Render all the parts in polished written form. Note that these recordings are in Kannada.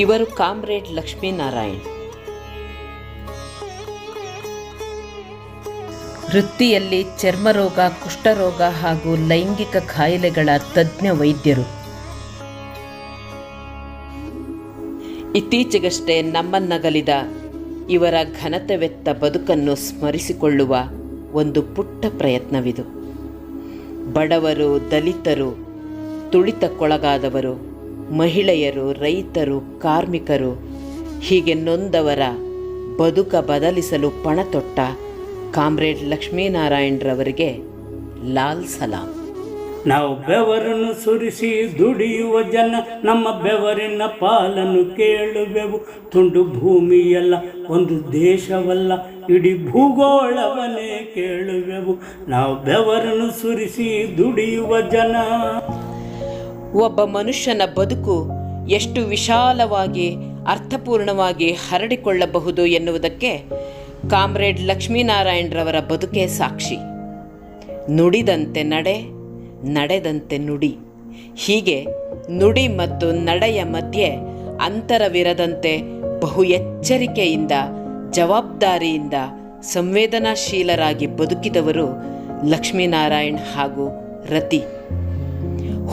ಇವರು ಕಾಮ್ರೇಡ್ ಲಕ್ಷ್ಮೀನಾರಾಯಣ್. ವೃತ್ತಿಯಲ್ಲಿ ಚರ್ಮರೋಗ, ಕುಷ್ಠರೋಗ ಹಾಗೂ ಲೈಂಗಿಕ ಕಾಯಿಲೆಗಳ ತಜ್ಞ ವೈದ್ಯರು. ಇತ್ತೀಚೆಗಷ್ಟೇ ನಮ್ಮನ್ನಗಲಿದ ಇವರ ಘನತೆವೆತ್ತ ಬದುಕನ್ನು ಸ್ಮರಿಸಿಕೊಳ್ಳುವ ಒಂದು ಪುಟ್ಟ ಪ್ರಯತ್ನವಿದು. ಬಡವರು, ದಲಿತರು, ತುಳಿತಕ್ಕೊಳಗಾದವರು, ಮಹಿಳೆಯರು, ರೈತರು, ಕಾರ್ಮಿಕರು ಹೀಗೆ ನೊಂದವರ ಬದುಕ ಬದಲಿಸಲು ಪಣತೊಟ್ಟ ಕಾಮ್ರೇಡ್ ಲಕ್ಷ್ಮೀನಾರಾಯಣ್ರವರಿಗೆ ಲಾಲ್ ಸಲಾಂ. ನಾವು ಬೆವರನ್ನು ಸುರಿಸಿ ದುಡಿಯುವ ಜನ, ನಮ್ಮ ಬೆವರಿನ ಪಾಲನ್ನು ಕೇಳುವೆವು. ತುಂಡು ಭೂಮಿಯಲ್ಲ, ಒಂದು ದೇಶವಲ್ಲ, ಇಡೀ ಭೂಗೋಳವನ್ನೇ ಕೇಳುವೆವು. ನಾವು ಬೆವರನ್ನು ಸುರಿಸಿ ದುಡಿಯುವ ಜನ. ಒಬ್ಬ ಮನುಷ್ಯನ ಬದುಕು ಎಷ್ಟು ವಿಶಾಲವಾಗಿ ಅರ್ಥಪೂರ್ಣವಾಗಿ ಹರಡಿಕೊಳ್ಳಬಹುದು ಎನ್ನುವುದಕ್ಕೆ ಕಾಮ್ರೇಡ್ ಲಕ್ಷ್ಮೀನಾರಾಯಣ್ರವರ ಬದುಕೇ ಸಾಕ್ಷಿ. ನುಡಿದಂತೆ ನಡೆ, ನಡೆದಂತೆ ನುಡಿ. ಹೀಗೆ ನುಡಿ ಮತ್ತು ನಡೆಯ ಮಧ್ಯೆ ಅಂತರವಿರದಂತೆ ಬಹು ಎಚ್ಚರಿಕೆಯಿಂದ, ಜವಾಬ್ದಾರಿಯಿಂದ, ಸಂವೇದನಾಶೀಲರಾಗಿ ಬದುಕಿದವರು ಲಕ್ಷ್ಮೀನಾರಾಯಣ್ ಹಾಗೂ ರತಿ.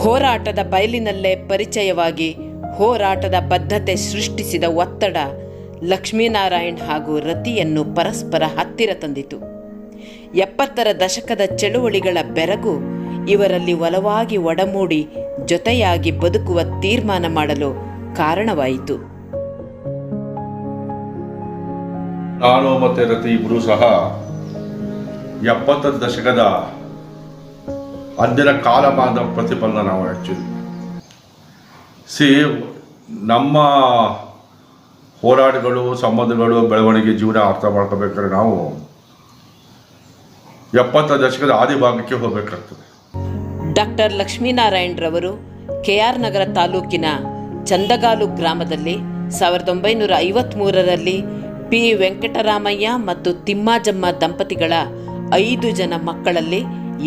ಹೋರಾಟದ ಬಯಲಿನಲ್ಲೇ ಪರಿಚಯವಾಗಿ ಹೋರಾಟದ ಬದ್ಧತೆ ಸೃಷ್ಟಿಸಿದ ಒತ್ತಡ ಲಕ್ಷ್ಮೀನಾರಾಯಣ್ ಹಾಗೂ ರತಿಯನ್ನು ಪರಸ್ಪರ ಹತ್ತಿರ ತಂದಿತು. 70ರ ದಶಕದ ಚಳುವಳಿಗಳ ಬೆರಗು ಇವರಲ್ಲಿ ಒಲವಾಗಿ ಒಡಮೂಡಿ ಜೊತೆಯಾಗಿ ಬದುಕುವ ತೀರ್ಮಾನ ಮಾಡಲು ಕಾರಣವಾಯಿತು. ನಾನು ಮತ್ತು ರತಿ ಇಬ್ಬರೂ ಸಹ 70ರ ದಶಕದ ಅಂದಿನ ಕಾಲಮಾನದ ಪ್ರತಿಫಲನ ನಾವು ಆ್ಯಕ್ಚುಲಿ ನಮ್ಮ ಹೋರಾಟಗಳು, ಸಂಬಂಧಗಳು, ಬೆಳವಣಿಗೆ, ಜೀವನ ಅರ್ಥ ಮಾಡ್ಕೋಬೇಕಾದ್ರೆ ನಾವು 70ರ ದಶಕದ ಆದಿಭಾಗಕ್ಕೆ ಹೋಗಬೇಕಾಗ್ತದೆ. ಡಾಕ್ಟರ್ ಲಕ್ಷ್ಮೀನಾರಾಯಣ್ರವರು KR ನಗರ ತಾಲೂಕಿನ ಚಂದಗಾಲು ಗ್ರಾಮದಲ್ಲಿ 1953ರಲ್ಲಿ P. ವೆಂಕಟರಾಮಯ್ಯ ಮತ್ತು ತಿಮ್ಮಾಜಮ್ಮ ದಂಪತಿಗಳ 5 ಜನ ಮಕ್ಕಳಲ್ಲಿ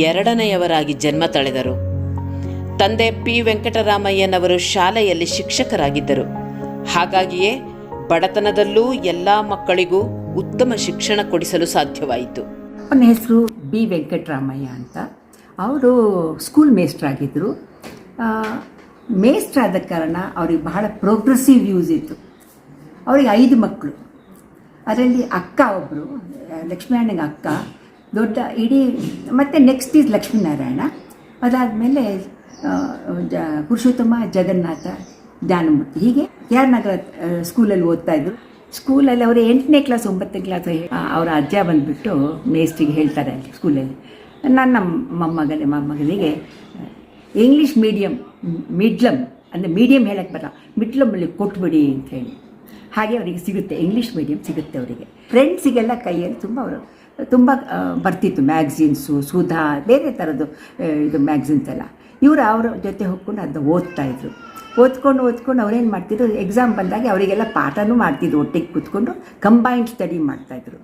ಎರಡನೆಯವರಾಗಿ ಜನ್ಮ ತಳೆದರು. ತಂದೆ P. ವೆಂಕಟರಾಮಯ್ಯನವರು ಶಾಲೆಯಲ್ಲಿ ಶಿಕ್ಷಕರಾಗಿದ್ದರು. ಹಾಗಾಗಿಯೇ ಬಡತನದಲ್ಲೂ ಎಲ್ಲ ಮಕ್ಕಳಿಗೂ ಉತ್ತಮ ಶಿಕ್ಷಣ ಕೊಡಿಸಲು ಸಾಧ್ಯವಾಯಿತು. ಅವನ ಹೆಸರು B. ವೆಂಕಟರಾಮಯ್ಯ ಅಂತ. ಅವರು ಸ್ಕೂಲ್ ಮೇಸ್ಟ್ರಾಗಿದ್ದರು. ಮೇಸ್ಟ್ರಾದ ಕಾರಣ ಅವ್ರಿಗೆ ಬಹಳ ಪ್ರೋಗ್ರೆಸಿವ್ ವ್ಯೂಸ್ ಇತ್ತು. ಅವರಿಗೆ 5 ಮಕ್ಕಳು. ಅದರಲ್ಲಿ ಅಕ್ಕ ಒಬ್ಬರು, ಲಕ್ಷ್ಮೀನಾರಾಯಣ ಅಕ್ಕ ದೊಡ್ಡ ಇಡೀ, ಮತ್ತು ನೆಕ್ಸ್ಟ್ ಈಸ್ ಲಕ್ಷ್ಮೀನಾರಾಯಣ. ಅದಾದಮೇಲೆ ಪುರುಷೋತ್ತಮ, ಜಗನ್ನಾಥ, ಜ್ಞಾನಮೂರ್ತಿ. ಹೀಗೆ KR ನಗರ ಸ್ಕೂಲಲ್ಲಿ ಓದ್ತಾಯಿದ್ರು. ಸ್ಕೂಲಲ್ಲಿ ಅವರು 8ನೇ ಕ್ಲಾಸ್ 9ನೇ ಕ್ಲಾಸ್ ಅವರ ಅಜ್ಜ ಬಂದುಬಿಟ್ಟು ಮೇಸ್ಟ್ರಿಗೆ ಹೇಳ್ತಾರೆ ಅಲ್ಲಿ ಸ್ಕೂಲಲ್ಲಿ, ನನ್ನ ಮೊಮ್ಮಗನಿಗೆ ಇಂಗ್ಲೀಷ್ ಮಿಡ್ಲಮ್ ಅಂದರೆ ಮೀಡಿಯಮ್ ಹೇಳಕ್ಕೆ ಬರಲ್ಲ, ಮಿಡ್ಲಮ್ಮಲ್ಲಿ ಕೊಟ್ಬಿಡಿ ಅಂತ ಹೇಳಿ. ಹಾಗೆ ಅವರಿಗೆ ಸಿಗುತ್ತೆ, ಇಂಗ್ಲೀಷ್ ಮೀಡಿಯಮ್ ಸಿಗುತ್ತೆ ಅವರಿಗೆ. ಫ್ರೆಂಡ್ಸಿಗೆಲ್ಲ ಕೈಯಲ್ಲಿ ತುಂಬ ಬರ್ತಿತ್ತು ಮ್ಯಾಗ್ಝಿನ್ಸು, ಸುಧಾ, ಬೇರೆ ಥರದ್ದು ಇದು ಮ್ಯಾಗ್ಝಿನ್ಸ್ ಎಲ್ಲ. ಇವರು ಅವರ ಜೊತೆ ಹೋಗ್ಕೊಂಡು ಅದನ್ನ ಓದ್ತಾಯಿದ್ರು. ಓದ್ಕೊಂಡು ಅವ್ರೇನು ಮಾಡ್ತಿದ್ರು, ಎಕ್ಸಾಮ್ ಬಂದಾಗ ಅವರಿಗೆಲ್ಲ ಪಾಠನೂ ಮಾಡ್ತಿದ್ರು, ಒಟ್ಟಿಗೆ ಕೂತ್ಕೊಂಡು ಕಂಬೈನ್ಡ್ ಸ್ಟಡಿ ಮಾಡ್ತಾಯಿದ್ರು.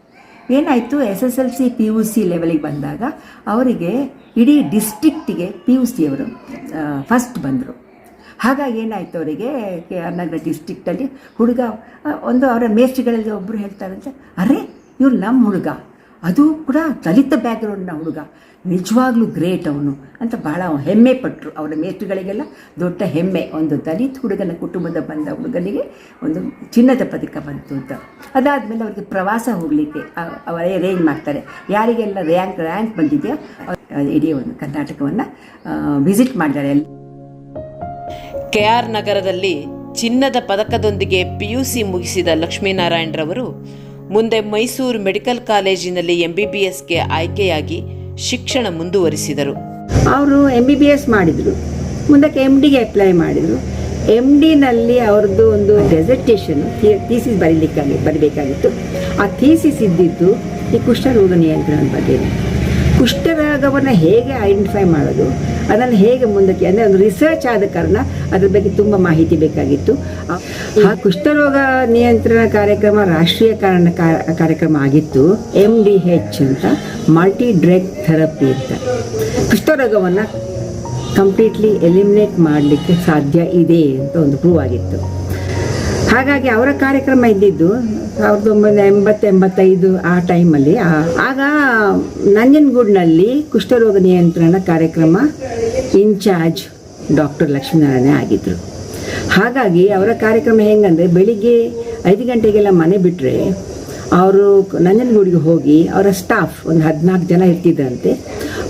ಏನಾಯಿತು, SSLC PUC ಲೆವೆಲಿಗೆ ಬಂದಾಗ ಅವರಿಗೆ ಇಡೀ ಡಿಸ್ಟ್ರಿಕ್ಟಿಗೆ PUC ಅವರು ಫಸ್ಟ್ ಬಂದರು. ಹಾಗಾಗಿ ಏನಾಯಿತು, ಅವರಿಗೆ KR ನಗರ ಡಿಸ್ಟ್ರಿಕ್ಟಲ್ಲಿ ಹುಡುಗ ಒಂದು ಅವರ ಮೇಸ್ಟ್ರಿಗಳಲ್ಲಿ ಒಬ್ಬರು ಹೇಳ್ತಾರಂತೆ, ಅರೆ ಇವ್ರು ನಮ್ಮ ಹುಡುಗ, ಅದು ಕೂಡ ದಲಿತ ಬ್ಯಾಕ್ಗ್ರೌಂಡ್ನ ಹುಡುಗ, ನಿಜವಾಗ್ಲೂ ಗ್ರೇಟ್ ಅವನು ಅಂತ ಭಾಳ ಹೆಮ್ಮೆ ಪಟ್ಟರು. ಅವರ ಮೇಸ್ಟ್ರಿಗಳಿಗೆಲ್ಲ ದೊಡ್ಡ ಹೆಮ್ಮೆ, ಒಂದು ದಲಿತ ಹುಡುಗನ ಕುಟುಂಬದ ಬಂದ ಹುಡುಗನಿಗೆ ಒಂದು ಚಿನ್ನದ ಪದಕ ಬಂತು ಅಂತ. ಅದಾದಮೇಲೆ ಅವ್ರಿಗೆ ಪ್ರವಾಸ ಹೋಗಲಿಕ್ಕೆ ಅವರೇ ಅರೇಂಜ್ ಮಾಡ್ತಾರೆ. ಯಾರಿಗೆಲ್ಲ ರ್ಯಾಂಕ್ ಬಂದಿದೆಯೋ ಇಡೀ ಒಂದು ಕರ್ನಾಟಕವನ್ನು ವಿಸಿಟ್ ಮಾಡಿದ್ದಾರೆ. KR ನಗರದಲ್ಲಿ ಚಿನ್ನದ ಪದಕದೊಂದಿಗೆ PUC ಮುಗಿಸಿದ ಲಕ್ಷ್ಮೀನಾರಾಯಣ್ರವರು ಮುಂದೆ ಮೈಸೂರು ಮೆಡಿಕಲ್ ಕಾಲೇಜಿನಲ್ಲಿ MBBSಗೆ ಆಯ್ಕೆಯಾಗಿ ಶಿಕ್ಷಣ ಮುಂದುವರಿಸಿದರು. ಅವರು MBBS ಮಾಡಿದರು. ಮುಂದಕ್ಕೆ MDಗೆ ಅಪ್ಲೈ ಮಾಡಿದರು. MDನಲ್ಲಿ ಅವ್ರದ್ದು ಒಂದು ಡೆಸರ್ಟೇಷನ್ ಥೀಸಿಸ್ ಬರಬೇಕಾಗಿತ್ತು. ಆ ಥೀಸಿಸ್ ಇದ್ದಿದ್ದು ಈ ಕುಷ್ಠರೋಗ ನಿಯಂತ್ರಣ ಬಗ್ಗೆ. ಕುಷ್ಠರೋಗವನ್ನು ಹೇಗೆ ಐಡೆಂಟಿಫೈ ಮಾಡೋದು, ಅದನ್ನು ಹೇಗೆ ಮುಂದಕ್ಕೆ ಅಂದರೆ ಒಂದು ರಿಸರ್ಚ್ ಆದ ಕಾರಣ ಅದ್ರ ಬಗ್ಗೆ ತುಂಬ ಮಾಹಿತಿ ಬೇಕಾಗಿತ್ತು. ಆ ಕುಷ್ಠರೋಗ ನಿಯಂತ್ರಣ ಕಾರ್ಯಕ್ರಮ ರಾಷ್ಟ್ರೀಯ ಕಾರ್ಯಕ್ರಮ ಆಗಿತ್ತು. MDH ಅಂತ, ಮಲ್ಟಿ ಡ್ರಗ್ ಥೆರಪಿ ಅಂತ. ಕುಷ್ಠರೋಗವನ್ನು ಕಂಪ್ಲೀಟ್ಲಿ ಎಲಿಮಿನೇಟ್ ಮಾಡಲಿಕ್ಕೆ ಸಾಧ್ಯ ಇದೆ ಅಂತ ಒಂದು ಪ್ರೂವ್ ಆಗಿತ್ತು. ಹಾಗಾಗಿ ಅವರ ಕಾರ್ಯಕ್ರಮ ಇದ್ದಿದ್ದು 1985 ಆ ಟೈಮಲ್ಲಿ. ಆಗ ನಂಜನಗೂಡಿನಲ್ಲಿ ಕುಷ್ಠರೋಗ ನಿಯಂತ್ರಣ ಕಾರ್ಯಕ್ರಮ ಇನ್ಚಾರ್ಜ್ ಡಾಕ್ಟರ್ ಲಕ್ಷ್ಮೀನಾರಾಯಣ ಆಗಿದ್ದರು. ಹಾಗಾಗಿ ಅವರ ಕಾರ್ಯಕ್ರಮ ಹೆಂಗಂದರೆ ಬೆಳಿಗ್ಗೆ 5 ಗಂಟೆಗೆಲ್ಲ ಮನೆ ಬಿಟ್ಟರೆ ಅವರು ನಂಜನಗೂಡಿಗೆ ಹೋಗಿ ಅವರ ಸ್ಟಾಫ್ ಒಂದು 14 ಜನ ಇರ್ತಿದ್ರಂತೆ,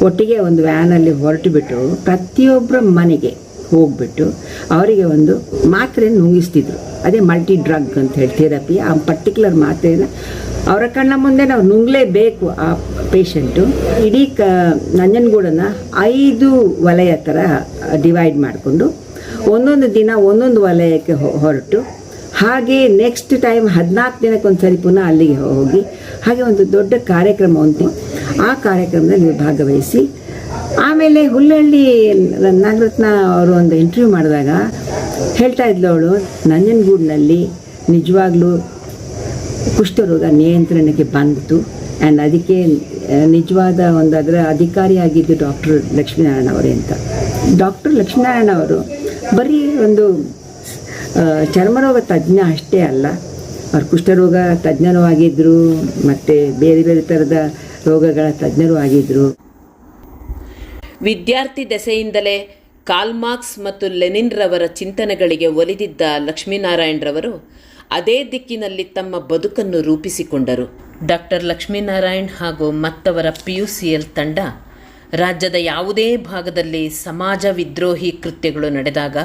ಒಟ್ಟಿಗೆ ಒಂದು ವ್ಯಾನಲ್ಲಿ ಹೊರಟುಬಿಟ್ಟು ಪ್ರತಿಯೊಬ್ಬರ ಮನೆಗೆ ಹೋಗ್ಬಿಟ್ಟು ಅವರಿಗೆ ಒಂದು ಮಾತ್ರೆಯನ್ನು ನುಂಗಿಸ್ತಿದ್ರು. ಅದೇ ಮಲ್ಟಿ ಡ್ರಗ್ ಅಂತ ಹೇಳಿ ಥೆರಪಿ. ಆ ಪರ್ಟಿಕ್ಯುಲರ್ ಮಾತ್ರೆಯನ್ನು ಅವರ ಕಣ್ಣ ಮುಂದೆ ನಾವು ನುಂಗಲೇಬೇಕು. ಆ ಪೇಷಂಟು ಇಡೀ ನಂಜನಗೂಡನ್ನು 5 ವಲಯ ಥರ ಡಿವೈಡ್ ಮಾಡಿಕೊಂಡು ಒಂದೊಂದು ದಿನ ಒಂದೊಂದು ವಲಯಕ್ಕೆ ಹೊರಟು, ಹಾಗೆ ನೆಕ್ಸ್ಟ್ ಟೈಮ್ 14 ದಿನಕ್ಕೊಂದು ಸರಿ ಪುನಃ ಅಲ್ಲಿಗೆ ಹೋಗಿ ಹಾಗೆ ಒಂದು ದೊಡ್ಡ ಕಾರ್ಯಕ್ರಮ ಉಂಟು. ಆ ಕಾರ್ಯಕ್ರಮದಲ್ಲಿ ಭಾಗವಹಿಸಿ ಆಮೇಲೆ ಹುಲ್ಲಹಳ್ಳಿ ನಾಗರತ್ನ ಅವರು ಒಂದು ಇಂಟರ್ವ್ಯೂ ಮಾಡಿದಾಗ ಹೇಳ್ತಾ ಇದ್ಲು ಅವಳು, ನಂಜನಗೂಡಿನಲ್ಲಿ ನಿಜವಾಗ್ಲೂ ಕುಷ್ಠರೋಗ ನಿಯಂತ್ರಣಕ್ಕೆ ಬಂತು ಆ್ಯಂಡ್ ಅದಕ್ಕೆ ನಿಜವಾದ ಒಂದು ಅದರ ಅಧಿಕಾರಿಯಾಗಿದ್ದು ಡಾಕ್ಟರ್ ಲಕ್ಷ್ಮೀನಾರಾಯಣ ಅವರೇ ಅಂತ. ಡಾಕ್ಟರ್ ಲಕ್ಷ್ಮೀನಾರಾಯಣ ಅವರು ಬರೀ ಒಂದು ಚರ್ಮರೋಗ ತಜ್ಞ ಅಷ್ಟೇ ಅಲ್ಲ, ಅವ್ರು ಕುಷ್ಠರೋಗ ತಜ್ಞರೂ ಆಗಿದ್ದರು, ಮತ್ತು ಬೇರೆ ಬೇರೆ ಥರದ ರೋಗಗಳ ತಜ್ಞರೂ ಆಗಿದ್ದರು. ವಿದ್ಯಾರ್ಥಿ ದೆಸೆಯಿಂದಲೇ ಕಾರ್ಲ್ಮಾರ್ಕ್ಸ್ ಮತ್ತು ಲೆನಿನ್ರವರ ಚಿಂತನೆಗಳಿಗೆ ಒಲಿದಿದ್ದ ಲಕ್ಷ್ಮೀನಾರಾಯಣರವರು ಅದೇ ದಿಕ್ಕಿನಲ್ಲಿ ತಮ್ಮ ಬದುಕನ್ನು ರೂಪಿಸಿಕೊಂಡರು. ಡಾಕ್ಟರ್ ಲಕ್ಷ್ಮೀನಾರಾಯಣ್ ಹಾಗೂ ಮತ್ತವರ PUCL ತಂಡ ರಾಜ್ಯದ ಯಾವುದೇ ಭಾಗದಲ್ಲಿ ಸಮಾಜ ವಿದ್ರೋಹಿ ಕೃತ್ಯಗಳು ನಡೆದಾಗ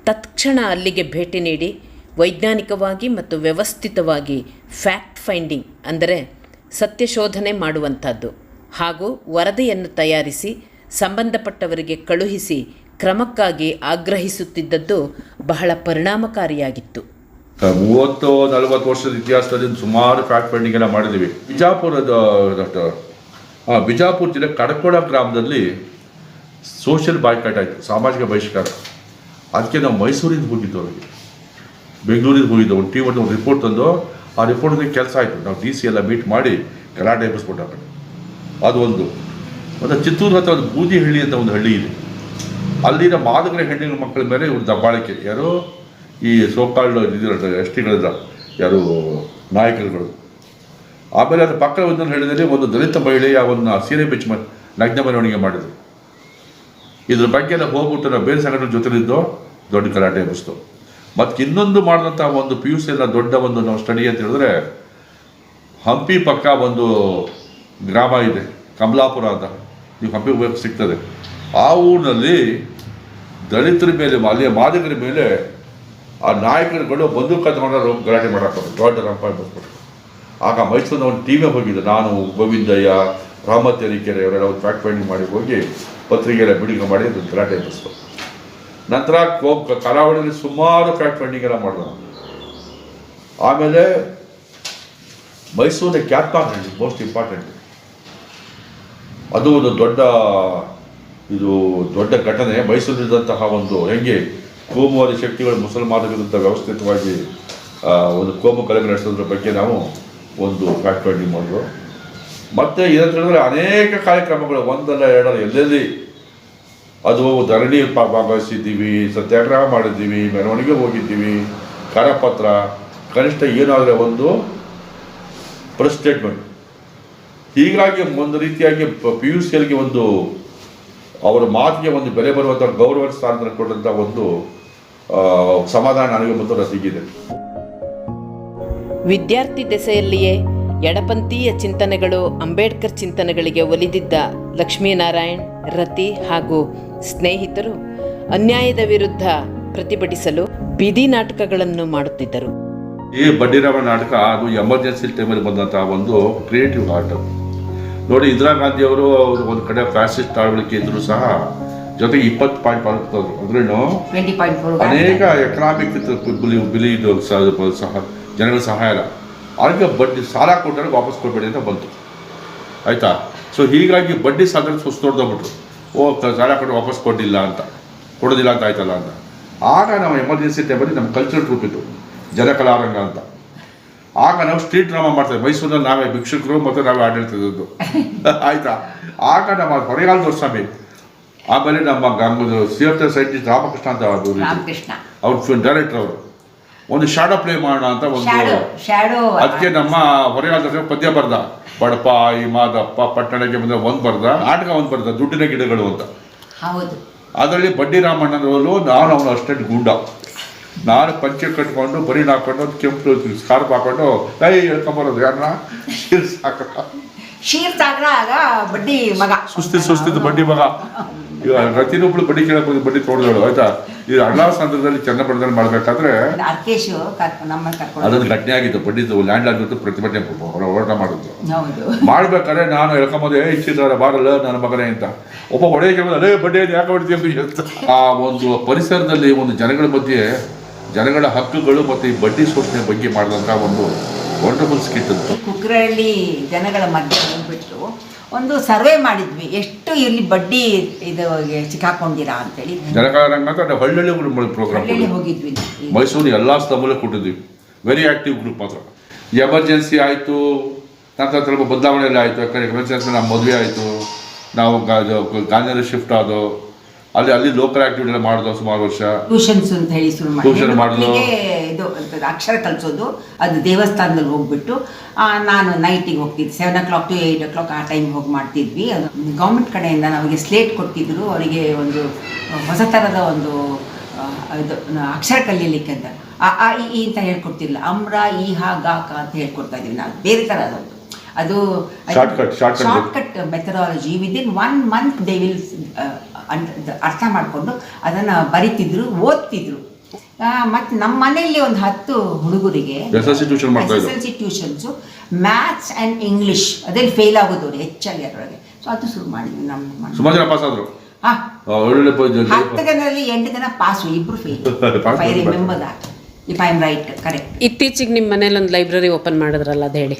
ತತ್ಕ್ಷಣ ಅಲ್ಲಿಗೆ ಭೇಟಿ ನೀಡಿ ವೈಜ್ಞಾನಿಕವಾಗಿ ಮತ್ತು ವ್ಯವಸ್ಥಿತವಾಗಿ ಫ್ಯಾಕ್ಟ್ ಫೈಂಡಿಂಗ್ ಅಂದರೆ ಸತ್ಯಶೋಧನೆ ಮಾಡುವಂಥದ್ದು ಹಾಗೂ ವರದಿಯನ್ನು ತಯಾರಿಸಿ ಸಂಬಂಧಪಟ್ಟವರಿಗೆ ಕಳುಹಿಸಿ ಕ್ರಮಕ್ಕಾಗಿ ಆಗ್ರಹಿಸುತ್ತಿದ್ದದ್ದು ಬಹಳ ಪರಿಣಾಮಕಾರಿಯಾಗಿತ್ತು. 30-40 ವರ್ಷದ ಇತಿಹಾಸದಲ್ಲಿ ಸುಮಾರು ಫ್ಯಾಕ್ಟ್ ಫೈಂಡಿಂಗ್ ಎಲ್ಲ ಮಾಡಿದ್ದೀವಿ. ಬಿಜಾಪುರ ಜಿಲ್ಲೆ ಕಡಕೋಳ ಗ್ರಾಮದಲ್ಲಿ ಸೋಷಿಯಲ್ ಬಾಯ್ಕಾಟ್ ಆಯಿತು, ಸಾಮಾಜಿಕ ಬಹಿಷ್ಕಾರ. ಅದಕ್ಕೆ ನಾವು ಮೈಸೂರಿಂದ ಹೋಗಿದ್ದು, ಅವರಿಗೆ ಬೆಂಗಳೂರಿಗೆ ಹೋಗಿದ್ದು. ಒಂದು ಟೀಮ್ ಒಂದು ರಿಪೋರ್ಟ್ ತಂದು ಆ ರಿಪೋರ್ಟ್ಗೆ ಕೆಲಸ ಆಯಿತು. ನಾವು DC ಎಲ್ಲ ಮೀಟ್ ಮಾಡಿ ಗಲಾಟೆ ಎಬ್ಬಿಸ್ಬಿಟ್ಟು ಆ ಕಡೆ. ಅದು ಒಂದು ಚಿತ್ತೂರು ಹತ್ರ ಒಂದು ಬೂದಿಹಳ್ಳಿ ಅಂತ ಒಂದು ಹಳ್ಳಿ ಇದೆ. ಅಲ್ಲಿನ ಮಾದಕರ ಹೆಣ್ಣಿನ ಮಕ್ಕಳ ಮೇಲೆ ಇವ್ರು ದಬ್ಬಾಳಿಕೆ, ಯಾರು ಈ ಸೋಕಾಲ್ಡ್ ಇದಿರಲ್ಲ ಎಸ್ಟಿಗಳಿಲ್ಲ, ಯಾರು ನಾಯಕರುಗಳು. ಆಮೇಲೆ ಅದ್ರ ಪಕ್ಕ ಒಂದೊಂದು ಹೇಳಿದರೆ ಒಂದು ದಲಿತ ಮಹಿಳೆಯ ಒಂದು ಸೀರೆ ಬೆಚ್ಚ ನಗ್ನ ಮೆರವಣಿಗೆ ಮಾಡಿದ್ರು. ಇದ್ರ ಬಗ್ಗೆ ಎಲ್ಲ ಹೋಗ್ಬಿಟ್ಟು ನಾವು ಬೇರೆ ಸಂಘಟನೆ ಜೊತೆಲಿದ್ದು ದೊಡ್ಡ ಗಲಾಟೆ ಎಬ್ಬಿಸ್ತು. ಮತ್ತು ಇನ್ನೊಂದು ಮಾಡಿದಂಥ ಒಂದು PUCL ದೊಡ್ಡ ಒಂದು ನಾವು ಸ್ಟಡಿ ಅಂತ ಹೇಳಿದ್ರೆ, ಹಂಪಿ ಪಕ್ಕ ಒಂದು ಗ್ರಾಮ ಇದೆ ಕಮಲಾಪುರ ಅಂತ, ನೀವು ಹಂಪಿ ಹೋಗಕ್ಕೆ ಸಿಗ್ತದೆ. ಆ ಊರಿನಲ್ಲಿ ದಲಿತರ ಮೇಲೆ, ಅಲ್ಲಿಯ ಮಾದಕರ ಮೇಲೆ ಆ ನಾಯಕರುಗಳು ಬಂದೂಕು ತಗೊಂಡು ಗಲಾಟೆ ಮಾಡಕ್ಕೆ ದೊಡ್ಡ ರಂಪ ಎಬ್ಬಿಸ್ಬಿಟ್ರು. ಆಗ ಮೈಸೂರಿನ ಒಂದು ಟೀಮೇ ಹೋಗಿದ್ದು, ನಾನು, ಗೋವಿಂದಯ್ಯ, ರಾಮತ್ ತರೀಕೆರೆ ಅವರೆಲ್ಲ ಒಂದು ಫ್ಯಾಕ್ಟ್ ಫೈಂಡಿಂಗ್ ಮಾಡಿ ಹೋಗಿ ಪತ್ರಿಕೆಲ್ಲ ಬಿಡುಗಡೆ ಮಾಡಿ ಅದು ಗಲಾಟೆ ಎಬ್ಬಿಸ್ತು. ನಂತರ ಕರಾವಳಿಯಲ್ಲಿ ಸುಮಾರು ಫ್ಯಾಕ್ಟ್ ಫೈಂಡಿಂಗ್ ಎಲ್ಲ ಮಾಡಿದ. ಆಮೇಲೆ ಮೈಸೂರಿನ ಕ್ಯಾತ್ಮಾರ್ಹಳ್ಳಿ ಮೋಸ್ಟ್ ಇಂಪಾರ್ಟೆಂಟ್, ಅದು ಒಂದು ದೊಡ್ಡ ಘಟನೆ. ಮೈಸೂರಿನಂತಹ ಒಂದು ಹೆಂಗೆ ಕೋಮುವಾದಿ ಶಕ್ತಿಗಳು ಮುಸಲ್ಮಾನರ ವಿರುದ್ಧ ವ್ಯವಸ್ಥಿತವಾಗಿ ಒಂದು ಕೋಮು ಕಲಗ ನಡೆಸೋದ್ರ ಬಗ್ಗೆ ನಾವು ಒಂದು ಫ್ಯಾಕ್ಟ್ ಫೈಂಡಿಂಗ್ ಮಾಡಿದ್ರು. ಮತ್ತು ಇದನ್ನು ಹೇಳಿದ್ರೆ ಅನೇಕ ಕಾರ್ಯಕ್ರಮಗಳು, ಒಂದಲ್ಲ ಎರಡಲ್ಲ, ಎಲ್ಲೆಲ್ಲಿ ಅದು ಧರಣಿ ಭಾಗವಹಿಸಿದ್ದೀವಿ, ಸತ್ಯಾಗ್ರಹ ಮಾಡಿದ್ದೀವಿ, ಮೆರವಣಿಗೆ ಹೋಗಿದ್ದೀವಿ, ಕರಪತ್ರ, ಕನಿಷ್ಠ ಏನಾದರೆ ಒಂದು ಪ್ರೆಸ್ ಸ್ಟೇಟ್ಮೆಂಟ್. ಹೀಗಾಗಿ ಒಂದು ರೀತಿಯಾಗಿ PUCLಗೆ ಒಂದು ಅವರ ಮಾತಿಗೆ ಒಂದು ಬೆಲೆ ಬರುವಂಥ ಗೌರವ ಸ್ಥಾನದಲ್ಲಿ ಕೊಟ್ಟಂಥ ಒಂದು ಸಮಾಧಾನ ನನಗೆ ಮತ್ತು ಸಿಕ್ಕಿದೆ. ವಿದ್ಯಾರ್ಥಿ ದೆಸೆಯಲ್ಲಿಯೇ ಎಡಪಂಥೀಯ ಚಿಂತನೆಗಳು ಅಂಬೇಡ್ಕರ್ ಚಿಂತನೆಗಳಿಗೆ ಒಲಿದಿದ್ದ ಲಕ್ಷ್ಮೀನಾರಾಯಣ್, ರತಿ ಹಾಗೂ ಸ್ನೇಹಿತರು ಅನ್ಯಾಯದ ವಿರುದ್ಧ ಪ್ರತಿಭಟಿಸಲು ಬೀದಿ ನಾಟಕಗಳನ್ನು ಮಾಡುತ್ತಿದ್ದರು. ಈ ಬಡ್ಡಿರಾಮ ನಾಟಕ ಅದು ಎಮರ್ಜೆನ್ಸಿ ಟೈಮಲ್ಲಿ ಬಂದಂತಹ ಒಂದು ಕ್ರಿಯೇಟಿವ್ ಆರ್ಟ್. ನೋಡಿ, ಇಂದಿರಾ ಗಾಂಧಿ ಅವರು ಒಂದು ಕಡೆ ಫ್ಯಾಸಿಸ್ಟ್ ಆಳ್ವಿಕೆ ಇದ್ರೂ ಸಹ ಜೊತೆಗೆ 20 ಪಾಯಿಂಟ್ ಬರುತ್ತವರು, ಅಂದ್ರೇನು ಅನೇಕ ಎಕನಾಮಿಕ್ ಬಿಲಿ ಸಹ ಜನಗಳ ಸಹಾಯ ಇಲ್ಲ. ಅದಕ್ಕೆ ಬಡ್ಡಿ ಸಾಲ ಕೊಟ್ಟರೆ ವಾಪಸ್ ಕೊಡಬೇಡಿ ಅಂತ ಬಂತು, ಆಯಿತಾ. ಸೊ ಹೀಗಾಗಿ ಬಡ್ಡಿ ಸಾಲ ಸುಸ್ತೋಡ್ದೋಗ್ಬಿಟ್ರು, ಸಾಲ ಕೊಟ್ಟು ವಾಪಸ್ ಕೊಡೋದಿಲ್ಲ ಅಂತ ಆಯ್ತಲ್ಲ ಅಂತ. ಆಗ ನಾವು ಎಮರ್ಜೆನ್ಸಿ ಟೈಮಲ್ಲಿ ನಮ್ಮ ಕಲ್ಚರಲ್ ಟ್ರೂಪ್ ಇತ್ತು, ಜನಕಲಾರಂಗ ಅಂತ. ಆಗ ನಾವು ಸ್ಟ್ರೀಟ್ ಡ್ರಾಮಾ ಮಾಡ್ತೇವೆ. ಮೈಸೂರಲ್ಲಿ ನಾವೇ ಭಿಕ್ಷುಕರು ಮತ್ತು ನಾವೇ ಆಡಳಿತದ್ದು, ಆಯಿತಾ. ಆಗ ನಮ್ಮ ಹೊರೆಗಾಲ ದೊರೆಸ್ವಾಮಿ, ಆಮೇಲೆ ನಮ್ಮ ಸೈಂಟಿಸ್ಟ್ ರಾಮಕೃಷ್ಣ ಅಂತ ಅವ್ರು ಡೈರೆಕ್ಟರ್, ಅವರು ಒಂದು ಶಾಡೋ ಪ್ಲೇ ಮಾಡೋಣ ಅಂತ ಒಂದು ಶ್ಯಾಡೋ ಅದಕ್ಕೆ ನಮ್ಮ ಹೊರೆಗಾಲದ ಪದ್ಯ ಬರ್ದ, ಬಡಪ ಈ ಮಾದಪ್ಪ ಪಟ್ಟಣಕ್ಕೆ ಬಂದ ಒಂದು ಬರ್ದ, ನಾಟಕ ಒಂದು ಬರ್ದ, ದುಡ್ಡಿನ ಗಿಡಗಳು ಅಂತ. ಹೌದು. ಅದರಲ್ಲಿ ಬಡ್ಡಿ ರಾಮಣ್ಣನವರು ನಾನು ಅವನು ಅಷ್ಟೇ ಗೂಂಡ, ನಾನು ಪಂಚೆ ಕಟ್ಕೊಂಡು ಬರೀ ಹಾಕೊಂಡು ಕೆಂಪು ಸ್ಕಾರ್ಪ್ ಹಾಕೊಂಡು ಹೇಳ್ಕೊಂಬರೋದು ಯಾರನ್ನ ಶೀರ್ ಸಾಗರ ಆಗ ಬಡ್ಡಿ ಮಗ, ಸುಸ್ತಿದ್ದು ಬಡ್ಡಿ ಮಗ. ಈಗ ರತಿನೊಬ್ಳು ಬಡ್ಡಿ ಕೇಳಕ್ ಹೋಗಿ ಬಡ್ಡಿ ತೋಡಿದಳು ಆಯ್ತಾ. ಈ ಅಣ್ಣಾ ಸಂದರ್ಭದಲ್ಲಿ ಚನ್ನಪಟ್ಟಣದಲ್ಲಿ ಮಾಡ್ಬೇಕಾದ್ರೆ ಅದೊಂದು ಘಟನೆ ಆಗಿತ್ತು. ಬಡ್ಡಿದು ಲ್ಯಾಂಡ್ ಆಗಿತ್ತು, ಪ್ರತಿಭಟನೆ ಹೋರಾಟ ಮಾಡಿದ್ರು. ಮಾಡ್ಬೇಕಾದ್ರೆ ನಾನು ಹೇಳ್ಕೊಂಬೋದೆ ಇಚ್ಛಿದ್ದಾರೆ ಬಾರಲ್ಲ ನನ್ನ ಮಗನೇ ಅಂತ. ಒಬ್ಬ ಹೊಡೆಯಕ್ಕೆ ಅದೇ ಬಡ್ಡಿ ಯಾಕೆ ಹೊಡ್ತೀವಿ ಅಂತ. ಆ ಒಂದು ಪರಿಸರದಲ್ಲಿ ಒಂದು ಜನಗಳ ಮಧ್ಯೆ ಜನಗಳ ಹಕ್ಕುಗಳು ಮತ್ತು ಈ ಬಡ್ಡಿ ಶೋಷಣೆ ಬಗ್ಗೆ ಮಾಡಿದಂಥ ಒಂದು ವಂಡರ್ಫುಲ್ ಸ್ಕಿಟ್ ಅಂತ. ಕುಕ್ಕರಳ್ಳಿ ಜನಗಳ ಮಧ್ಯೆ ಬಂದ್ಬಿಟ್ಟು ಒಂದು ಸರ್ವೆ ಮಾಡಿದ್ವಿ, ಎಷ್ಟು ಇಲ್ಲಿ ಬಡ್ಡಿ ಇದು ಸಿಕ್ಕಾಕೊಂಡಿರಾ ಅಂತೇಳಿ. ಜನಕಾರಂಗ ಅಂತ ಹಳ್ಳಿ ಪ್ರೋಗ್ರಾಮ್ ಹೋಗಿದ್ವಿ. ಮೈಸೂರು ಎಲ್ಲ ಸ್ತಂಭಲ್ಲೂ ಕೊಟ್ಟಿದ್ವಿ. ವೆರಿ ಆಕ್ಟಿವ್ ಗ್ರೂಪ್ ಮಾತ್ರ. ಎಮರ್ಜೆನ್ಸಿ ಆಯಿತು, ನಂತರ ಸ್ವಲ್ಪ ಬದಲಾವಣೆ ಎಲ್ಲ ಆಯಿತು. ಯಾಕಂದರೆ ಎಮರ್ಜೆನ್ಸಿ ನಮ್ಮ ಮದುವೆ ಆಯಿತು, ನಾವು ಗಾಂಧಿನಗರ ಶಿಫ್ಟ್ ಆದೋ, ಅಲ್ಲಿ ಲೋಕಲ್ ಆಕ್ಟಿವಿಟಿ ಎಲ್ಲ ಮಾಡಿದೋ ಸುಮಾರು ವರ್ಷ. ಟ್ಯೂಷನ್ಸ್ ಅಂತ ಹೇಳಿ ಶುರು ಟ್ಯೂಷನ್ ಮಾಡಿದ್ವು. ಇದು ಅಕ್ಷರ ಕಲಿಸೋದು, ಅದು ದೇವಸ್ಥಾನದಲ್ಲಿ ಹೋಗ್ಬಿಟ್ಟು ನಾನು ನೈಟಿಗೆ ಹೋಗ್ತಿದ್ದೆ. 7 o'clock to 8 o'clock ಆ ಟೈಮ್ ಹೋಗಿ ಮಾಡ್ತಿದ್ವಿ. ಅದು ಗೌರ್ಮೆಂಟ್ ಕಡೆಯಿಂದ ನಮಗೆ ಸ್ಲೇಟ್ ಕೊಡ್ತಿದ್ರು, ಅವರಿಗೆ ಒಂದು ಹೊಸ ಥರದ ಒಂದು ಇದು ಅಕ್ಷರ ಕಲೀಲಿಕ್ಕೆ ಅಂತ ಆ ಈ ಅಂತ ಹೇಳ್ಕೊಡ್ತಿರ್ಲಿಲ್ಲ. ಅಮ್ರ ಈ ಹಾ ಗಾ ಕ ಅಂತ ಹೇಳ್ಕೊಡ್ತಾ ಇದ್ವಿ ನಾವು. ಬೇರೆ ಥರ ಅದು shortcut methodology. Within 1 month they will ಅರ್ಥ ಮಾಡಿಕೊಂಡು ಅದನ್ನು ಬರಿತಿದ್ರು, ಓದ್ತಿದ್ರು. ಮತ್ತು ನಮ್ಮ ಮನೆಯಲ್ಲಿ ಒಂದು 10 ಹುಡುಗರಿಗೆ SSLC ಟ್ಯೂಷನ್ಸು, ಮ್ಯಾಥ್ಸ್ ಆ್ಯಂಡ್ ಇಂಗ್ಲೀಷ್ ಅದ್ರಲ್ಲಿ ಫೇಲ್ ಆಗೋದವ್ರು ಹೆಚ್ಚಾಗಿ ಅದರೊಳಗೆ. ಸೊ ಅದು ಶುರು ಮಾಡಿದ್ವಿ. ನಮ್ಮ ಸುಮಾರು ಜನ ಪಾಸ್ ಆದರು. 10 ಜನರಲ್ಲಿ 8 ಜನ pass, 2 fail. I remember that, if I am right, correct. ಇತ್ತೀಚೆಗೆ ನಿಮ್ಮ ಮನೇಲಿ ಒಂದು ಲೈಬ್ರರಿ ಓಪನ್ ಮಾಡಿದ್ರಲ್ಲ, ಅದು ಹೇಳಿ.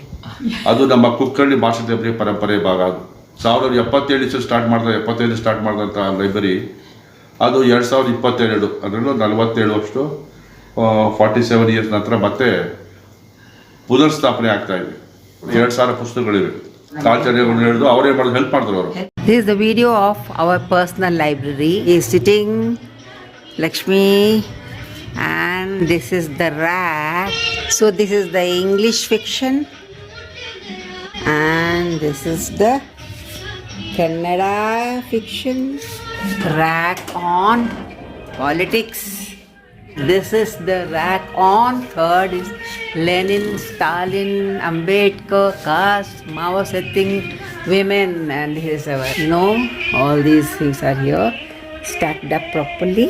ಅದು ನಮ್ಮ ಕುಕ್ಕರಳ್ಳಿ ಭಾಷಾ ಲೈಬ್ರರಿ ಪರಂಪರೆ ಭಾಗ. ಅದು 1977 ಸ್ಟಾರ್ಟ್ ಮಾಡಿದಂಥ ಲೈಬ್ರರಿ. ಅದು 2022, ಅದರಲ್ಲೂ 47 ವರ್ಷ 47 ಇಯರ್ಸ್ ನಂತರ ಮತ್ತೆ ಪುನರ್ ಸ್ಥಾಪನೆ ಆಗ್ತಾ ಇದೆ. 2,000 ಪುಸ್ತಕಗಳಿವೆ. ತಾಳ್ಚರ್ಯಗಳು ಹೇಳಿದ್ರು, ಅವರೇ ಮಾಡೋದು, ಹೆಲ್ಪ್ ಮಾಡಿದ್ರು ಅವರು. This is the video of our personal library. He is sitting, Lakshmi, and this is the rack. So this is the English fiction, and this is the Kannada fiction. Rack on politics. This is the rack on. Third is Lenin, Stalin, Ambedkar, caste, Mao Zedong, women, and here's our all these things are here stacked up properly,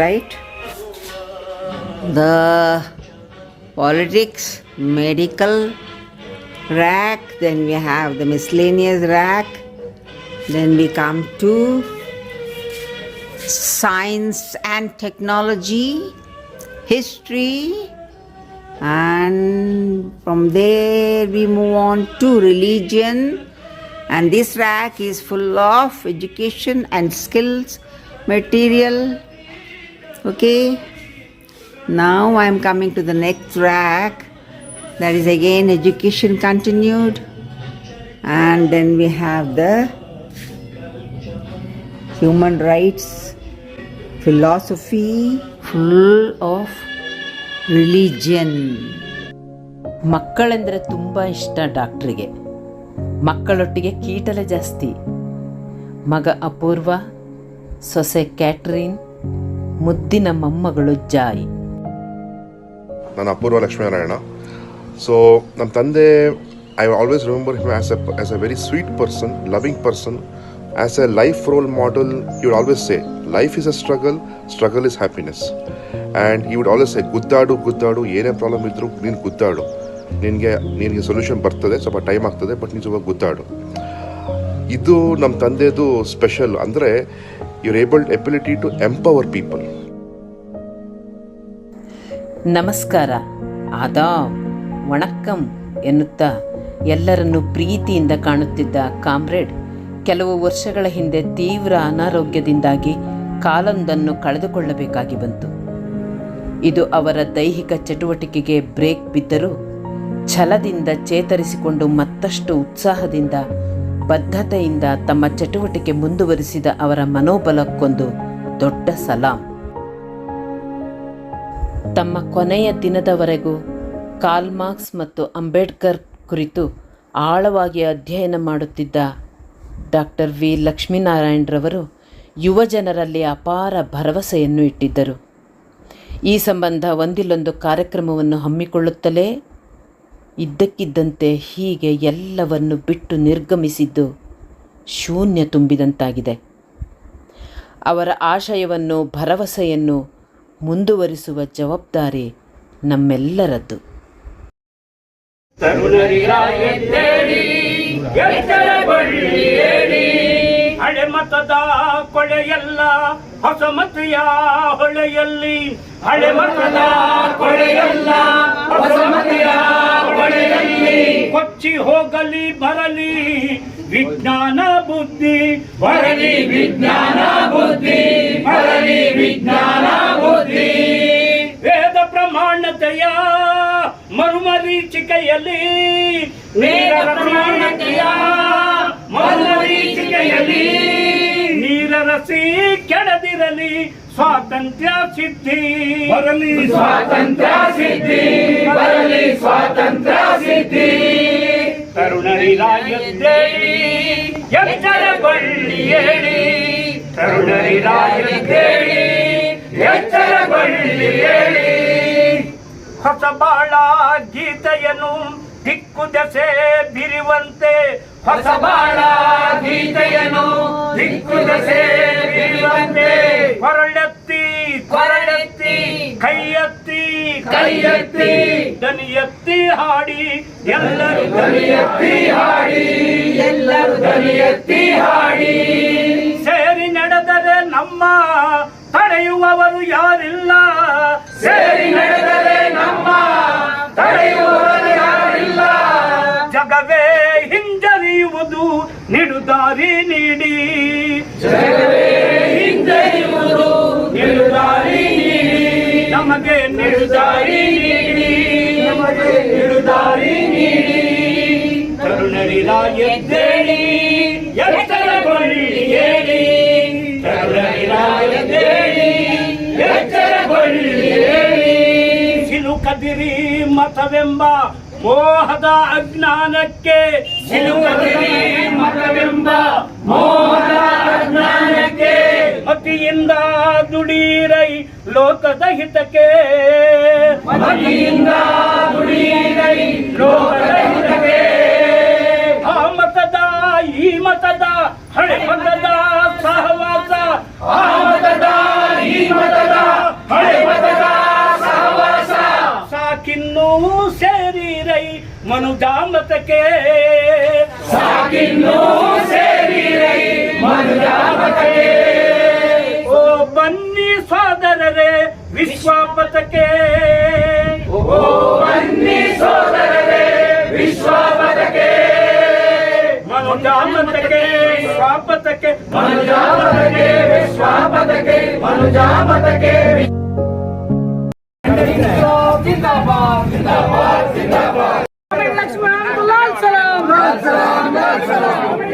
right? The politics, medical rack, then we have the miscellaneous rack, then we come to science and technology, history, and from there we move on to religion, and this rack is full of education and skills material. Okay, now I am coming to the next rack, that is again education continued, and then we have the human rights, philosophy, full of religion. ಮಕ್ಕಳೆಂದರೆ ತುಂಬ ಇಷ್ಟ ಡಾಕ್ಟ್ರಿಗೆ. ಮಕ್ಕಳೊಟ್ಟಿಗೆ ಕೀಟಲೆ ಜಾಸ್ತಿ. ಮಗ ಅಪೂರ್ವ, ಸೊಸೆ ಕ್ಯಾಟ್ರಿನ್, ಮುದ್ದಿನ ಮೊಮ್ಮಗಳು ಜಾಯ್. ನಾನು ಅಪೂರ್ವ ಲಕ್ಷ್ಮೀನಾರಾಯಣ. ಸೊ ನಮ್ಮ ತಂದೆ, I always remember him as a very sweet person, loving person. As a life role model, he would always say, life is a struggle, struggle is happiness. And he would always say, ಗುದ್ದಾಡು, ಏನೇ ಪ್ರಾಬ್ಲಮ್ ಇದ್ದರೂ ನೀನು ಗುದ್ದಾಡು, ನಿನಗೆ ಸೊಲ್ಯೂಷನ್ ಬರ್ತದೆ, ಸ್ವಲ್ಪ ಟೈಮ್ ಆಗ್ತದೆ, ಬಟ್ ನೀನು ಸ್ವಲ್ಪ ಗುದ್ದಾಡು. ಇದು ನಮ್ಮ ತಂದೆದು ಸ್ಪೆಷಲ್. ಅಂದರೆ your ability to empower people. ನಮಸ್ಕಾರ, ಆದಾಬ್, ವಣಕ್ಕಂ ಎನ್ನುತ್ತಾ ಎಲ್ಲರನ್ನೂ ಪ್ರೀತಿಯಿಂದ ಕಾಣುತ್ತಿದ್ದ ಕಾಮ್ರೇಡ್ ಕೆಲವು ವರ್ಷಗಳ ಹಿಂದೆ ತೀವ್ರ ಅನಾರೋಗ್ಯದಿಂದಾಗಿ ಕಾಲೊಂದನ್ನು ಕಳೆದುಕೊಳ್ಳಬೇಕಾಗಿ ಬಂತು. ಇದು ಅವರ ದೈಹಿಕ ಚಟುವಟಿಕೆಗೆ ಬ್ರೇಕ್ ಬಿದ್ದರೂ ಛಲದಿಂದ ಚೇತರಿಸಿಕೊಂಡು ಮತ್ತಷ್ಟು ಉತ್ಸಾಹದಿಂದ ಬದ್ಧತೆಯಿಂದ ತಮ್ಮ ಚಟುವಟಿಕೆ ಮುಂದುವರಿಸಿದ ಅವರ ಮನೋಬಲಕ್ಕೊಂದು ದೊಡ್ಡ ಸಲಾಂ. ತಮ್ಮ ಕೊನೆಯ ದಿನದವರೆಗೂ ಕಾರ್ಲ್ ಮಾರ್ಕ್ಸ್ ಮತ್ತು ಅಂಬೇಡ್ಕರ್ ಕುರಿತು ಆಳವಾಗಿ ಅಧ್ಯಯನ ಮಾಡುತ್ತಿದ್ದ ಡಾಕ್ಟರ್ ವಿ ಲಕ್ಷ್ಮೀನಾರಾಯಣರವರು ಯುವ ಜನರಲ್ಲಿ ಅಪಾರ ಭರವಸೆಯನ್ನು ಇಟ್ಟಿದ್ದರು. ಈ ಸಂಬಂಧ ಒಂದಿಲ್ಲೊಂದು ಕಾರ್ಯಕ್ರಮವನ್ನು ಹಮ್ಮಿಕೊಳ್ಳುತ್ತಲೇ ಇದ್ದಕ್ಕಿದ್ದಂತೆ ಹೀಗೆ ಎಲ್ಲವನ್ನು ಬಿಟ್ಟು ನಿರ್ಗಮಿಸಿದ್ದು ಶೂನ್ಯ ತುಂಬಿದಂತಾಗಿದೆ. ಅವರ ಆಶಯವನ್ನು ಭರವಸೆಯನ್ನು ಮುಂದುವರಿಸುವ ಜವಾಬ್ದಾರಿ ನಮ್ಮೆಲ್ಲರದ್ದು. ಹಳೆ ಮತದ ಕೊಳೆಯಲ್ಲ ಹೊಸ ಮತೆಯ ಹೊಳೆಯಲ್ಲಿ, ಹಳೆ ಮತದ ಕೊಳೆಯಲ್ಲ ಹೊಸ ಮತೆಯ ಹೊಳೆಯಲ್ಲಿ, ಕೊಚ್ಚಿ ಹೋಗಲಿ ಬರಲಿ ವಿಜ್ಞಾನ ಬುದ್ಧಿ, ಬರಲಿ ವಿಜ್ಞಾನ ಬುದ್ಧಿ, ಬರಲಿ ವಿಜ್ಞಾನ ಬುದ್ಧಿ. ವೇದ ಪ್ರಮಾಣತೆಯ ಮರುಮರೀಚಿಕೆಯಲ್ಲಿ, ವೇದ ಪ್ರಮಾಣತೆಯ ಮರುಮರೀಚಿಕೆಯಲ್ಲಿ ನೀರರಸಿ ಕೆಡದಿರಲಿ ಸ್ವಾತಂತ್ರ್ಯ ಸಿದ್ಧಿ, ಬರಲಿ ಸ್ವಾತಂತ್ರ್ಯ ಸಿದ್ಧಿ, ಬರಲಿ ಸ್ವಾತಂತ್ರ್ಯ ಸಿದ್ಧಿ. ತರುಣರಿರಾಯದ್ದೇಳಿ ಎಚ್ಚರಗೊಳ್ಳಿ ಹೇಳಿ, ತರುಣರಿರಾಯದ್ದೇಳಿ ಎಚ್ಚರಗೊಳ್ಳಿ ಹೇಳಿ. ಹೊಸ ಬಾಳ ಗೀತೆಯನ್ನು ದಿಕ್ಕು ದೆಸೆ ಬಿರಿವಂತೆ, ಹೊಸ ಬಾಳ ಗೀತೆಯನ್ನು ದಿಕ್ಕು ದೆಸೆ ಬಿರಿವಂತೆ, ಕೊರಳೆತ್ತಿ ಕೊರಳೆತ್ತಿ ಕೈಯೆತ್ತಿ ಕೈಯೆತ್ತಿ ದನಿಯೆತ್ತಿ ಹಾಡಿ, ಎಲ್ಲರೂ ದನಿಯೆತ್ತಿ ಹಾಡಿ, ಎಲ್ಲರೂ ದನಿಯೆತ್ತಿ ಹಾಡಿ. ಸೇರಿ ನಡೆದರೆ ನಮ್ಮ ತಡೆಯುವವರು ಯಾರಿಲ್ಲ, ಸೇರಿ ನಡೆದರೆ ನಮ್ಮ ತಡೆಯುವವರು ಯಾರಿಲ್ಲ. ಜಗವೇ ಹಿಂಜರಿಯುವುದು ನಿಡುದಾರಿ ನೀಡಿ, ಜಗವೇ ಹಿಂಜರಿಯುವುದು ನಿಡುದಾರಿ ನೀಡಿ, ನಮಗೆ ನಿಡುದಾರಿ ನೀಡಿ, ನಮಗೆ ನಿಡುದಾರಿ ನೀಡಿ. ತರುಣರಿರಾಯದ್ದೇಳಿ ಎಚ್ಚರಗೊಳ್ಳಿ ಹೇಳಿ, ತರುಣರಿರಾಯದ್ದೇಳಿ ಎಚ್ಚರಗೊಳ್ಳಿ ಹೇಳಿ. ಸಿಲುಕದಿರಿ ಮತವೆಂಬ ಮೋಹದ ಅಜ್ಞಾನಕ್ಕೆ, ಸಿಲುಕದಿರಿ ಮತವೆಂಬ ಮೋಹದ ಅಜ್ಞಾನಕ್ಕೆ, ಮತಿಯಿಂದ ದುಡೀರೈ ಲೋಕದ ಹಿತಕ್ಕೆ, ಮತಿಯಿಂದ ದುಡೀರೈ ಲೋಕದ ಹಿತಕ್ಕೆ. ಆ ಮತದ ಈ ಮತದ ಹಳೆ ಮತದ ಸಹವಾಸ, ಆ ಮತದ ಈ ಮತದ ಹಳೆ ಮತದ ಸಹವಾಸ, ಸಾಕಿನ್ನೂ ಸೇರಿರೈ ಮನುಜಾಮತಕ್ಕೆ, ಸಾಕಿನ್ನೂ ಸೇರಿರೈ ಮನುಜಾಮತಕ್ಕೆ. ಓ ಬನ್ನಿ ಸೋದರರೇ ವಿಶ್ವಪಥಕ್ಕೆ, ಓ ಬನ್ನಿ ಸೋದರರೇ ವಿಶ್ವಪಥಕ್ಕೆ, ಮನುಜಾಮತಕ್ಕೆ ವಿಶ್ವಪಥಕ್ಕೆ, ಮನುಜಾಮತಕ್ಕೆ ವಿಶ್ವಪಥಕ್ಕೆ, ಮನುಜಾಮತಕ್ಕೆ. जिंदाबाद जिंदाबाद जिंदाबाद. लक्ष्मण लाल सलाम, लाल सलाम, लाल सलाम.